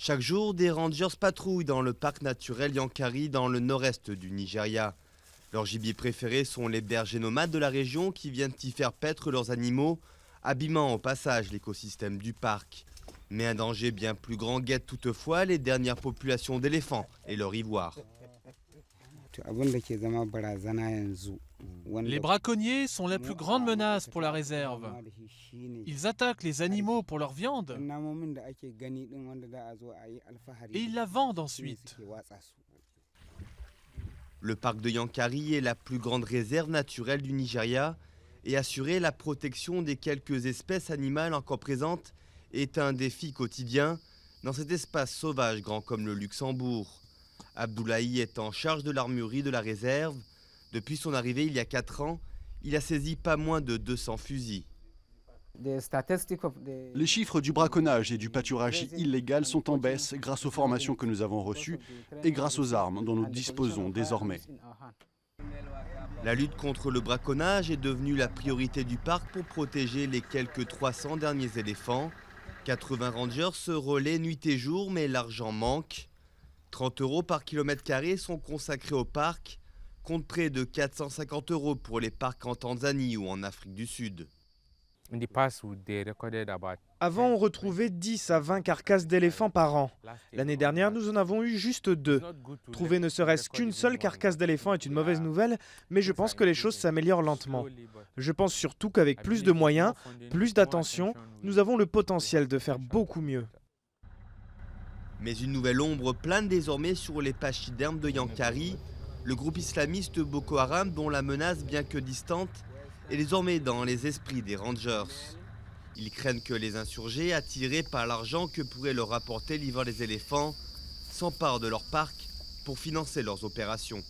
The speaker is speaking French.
Chaque jour, des rangers patrouillent dans le parc naturel Yankari dans le nord-est du Nigeria. Leurs gibiers préférés sont les bergers nomades de la région qui viennent y faire paître leurs animaux, abîmant au passage l'écosystème du parc. Mais un danger bien plus grand guette toutefois les dernières populations d'éléphants et leur ivoire. Les braconniers sont la plus grande menace pour la réserve. Ils attaquent les animaux pour leur viande et ils la vendent ensuite. Le parc de Yankari est la plus grande réserve naturelle du Nigeria et assurer la protection des quelques espèces animales encore présentes est un défi quotidien dans cet espace sauvage grand comme le Luxembourg. Abdoulaye est en charge de l'armurerie de la réserve. Depuis son arrivée il y a 4 ans, il a saisi pas moins de 200 fusils. Les chiffres du braconnage et du pâturage illégal sont en baisse grâce aux formations que nous avons reçues et grâce aux armes dont nous disposons désormais. La lutte contre le braconnage est devenue la priorité du parc pour protéger les quelques 300 derniers éléphants. 80 rangers se relaient nuit et jour, mais l'argent manque. 30 € par kilomètre carré sont consacrés au parc, contre près de 450 € pour les parcs en Tanzanie ou en Afrique du Sud. Avant, on retrouvait 10 à 20 carcasses d'éléphants par an. L'année dernière, nous en avons eu juste 2. Trouver ne serait-ce qu'une seule carcasse d'éléphant est une mauvaise nouvelle, mais je pense que les choses s'améliorent lentement. Je pense surtout qu'avec plus de moyens, plus d'attention, nous avons le potentiel de faire beaucoup mieux. Mais une nouvelle ombre plane désormais sur les pachydermes de Yankari, le groupe islamiste Boko Haram dont la menace, bien que distante, est désormais dans les esprits des rangers. Ils craignent que les insurgés, attirés par l'argent que pourrait leur apporter l'hiver des éléphants, s'emparent de leur parc pour financer leurs opérations.